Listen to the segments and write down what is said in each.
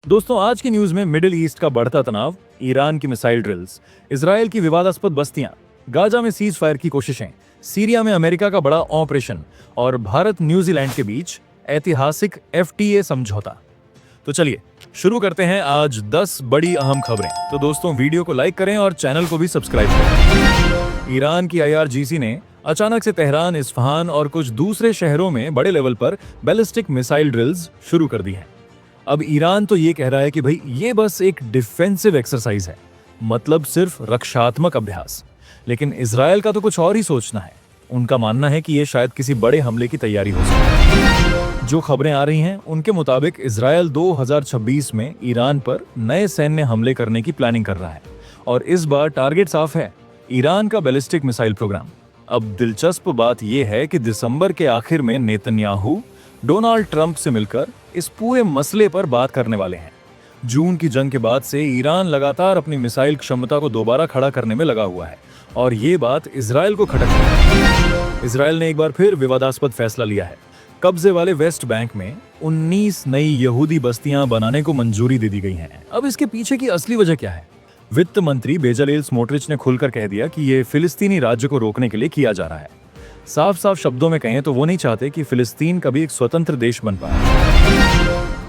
दोस्तों, आज की न्यूज में मिडिल ईस्ट का बढ़ता तनाव, ईरान की मिसाइल ड्रिल्स, इसराइल की विवादास्पद बस्तियां, गाजा में सीज फायर की कोशिशें, सीरिया में अमेरिका का बड़ा ऑपरेशन और भारत न्यूजीलैंड के बीच ऐतिहासिक FTA समझौता। तो चलिए शुरू करते हैं आज 10 बड़ी अहम खबरें। तो दोस्तों, वीडियो को लाइक करें और चैनल को भी सब्सक्राइब करें। ईरान की IRGC ने अचानक से तेहरान, इस्फहान और कुछ दूसरे शहरों में बड़े लेवल पर बैलिस्टिक मिसाइल ड्रिल्स शुरू कर दी हैं। अब ईरान तो ये कह रहा है कि भाई ये बस एक डिफेंसिव एक्सरसाइज है, मतलब सिर्फ रक्षात्मक अभ्यास। लेकिन इजराइल का तो कुछ और ही सोचना है। उनका मानना है कि ये शायद किसी बड़े हमले की तैयारी हो सकती है। जो खबरें आ रही हैं उनके मुताबिक इजराइल 2026 में ईरान पर नए सैन्य हमले करने की प्लानिंग कर रहा है और इस बार टारगेट साफ है, ईरान का बैलिस्टिक मिसाइल प्रोग्राम। अब दिलचस्प बात यह है कि दिसंबर के आखिर में नेतन्याहू डोनाल्ड ट्रंप से मिलकर इस पूरे मसले पर बात करने वाले हैं। जून की जंग के बाद से ईरान लगातार अपनी मिसाइल क्षमता को दोबारा खड़ा करने में लगा हुआ है और ये बात इजराइल को खटक रही है। इजराइल ने एक बार फिर विवादास्पद फैसला लिया है। कब्जे वाले वेस्ट बैंक में 19 नई यहूदी बस्तियां बनाने को मंजूरी दे दी गई है। अब इसके पीछे की असली वजह क्या है? वित्त मंत्री बेजलेल स्मोट्रिच ने खुलकर कह दिया कि ये फिलिस्तीनी राज्य को रोकने के लिए किया जा रहा है। साफ साफ शब्दों में कहें तो वो नहीं चाहते कि फिलिस्तीन कभी एक स्वतंत्र देश बन पाए।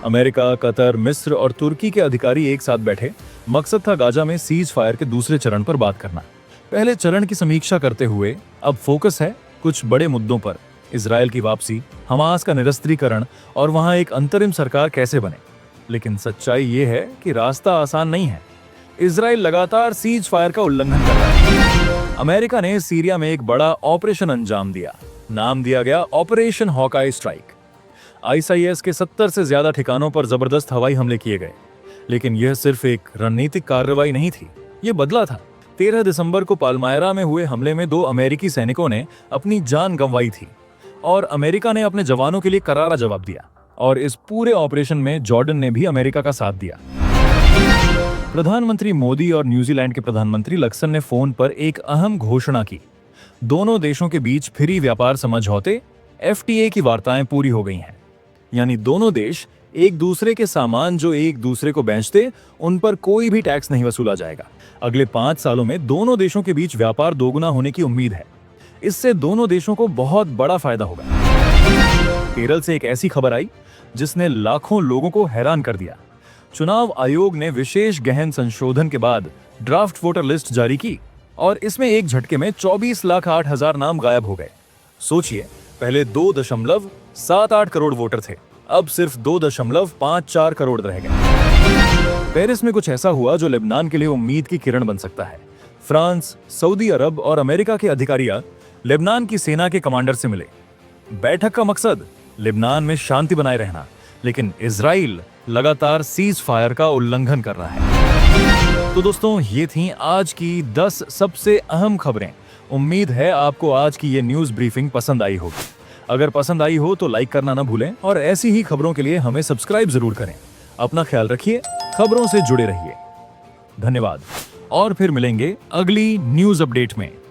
अमेरिका, कतर, मिस्र और तुर्की के अधिकारी एक साथ बैठे। मकसद था गाजा में सीज फायर के दूसरे चरण पर बात करना। पहले चरण की समीक्षा करते हुए अब फोकस है कुछ बड़े मुद्दों पर। इजराइल की वापसी, हमास का निरस्त्रीकरण और वहां एक अंतरिम सरकार कैसे बने। लेकिन सच्चाई ये है कि रास्ता आसान नहीं है। इजराइल लगातार सीज फायर का उल्लंघन कर रहा है। अमेरिका ने सीरिया में एक बड़ा ऑपरेशन अंजाम दिया। नाम दिया गया ऑपरेशन हॉकाई स्ट्राइक। ISIS के 70 से ज्यादा ठिकानों पर जबरदस्त हवाई हमले किए गए। लेकिन यह सिर्फ एक रणनीतिक कार्रवाई नहीं थी, यह बदला था। 13 दिसंबर को पालमायरा में हुए हमले में 2 अमेरिकी सैनिकों ने अपनी जान गंवाई थी और अमेरिका ने अपने जवानों के लिए करारा जवाब दिया। और इस पूरे ऑपरेशन में जॉर्डन ने भी अमेरिका का साथ दिया। प्रधानमंत्री मोदी और न्यूजीलैंड के प्रधानमंत्री लक्सन ने फोन पर एक अहम घोषणा की। दोनों देशों के बीच फ्री व्यापार समझौते FTA की वार्ताएं पूरी हो गई हैं। यानी दोनों देश एक दूसरे के सामान जो एक दूसरे को बेचते, उन पर कोई भी टैक्स नहीं वसूला जाएगा। अगले 5 सालों में दोनों देशों के बीच व्यापार दोगुना होने की उम्मीद है। इससे दोनों देशों को बहुत बड़ा फायदा होगा। केरल से एक ऐसी खबर आई जिसने लाखों लोगों को हैरान कर दिया। चुनाव आयोग ने विशेष गहन संशोधन के बाद ड्राफ्ट वोटर लिस्ट जारी की और इसमें एक झटके में 24,08,000 नाम गायब हो गए। सोचिए, पहले 2.78 करोड़ वोटर थे, अब सिर्फ 2.54 करोड़ रह गए। पेरिस में कुछ ऐसा हुआ जो लेबनान के लिए उम्मीद की किरण बन सकता है। फ्रांस, सऊदी अरब और अमेरिका के अधिकारियां लेबनान की सेना के कमांडर से मिले। बैठक का मकसद लेबनान में शांति बनाए रहना, लेकिन इजराइल लगातार सीज फायर का उल्लंघन कर रहा है। तो दोस्तों, ये थी आज की 10 सबसे अहम खबरें। उम्मीद है आपको आज की ये न्यूज ब्रीफिंग पसंद आई होगी। अगर पसंद आई हो तो लाइक करना ना भूलें और ऐसी ही खबरों के लिए हमें सब्सक्राइब जरूर करें। अपना ख्याल रखिए, खबरों से जुड़े रहिए। धन्यवाद और फिर मिलेंगे अगली न्यूज अपडेट में।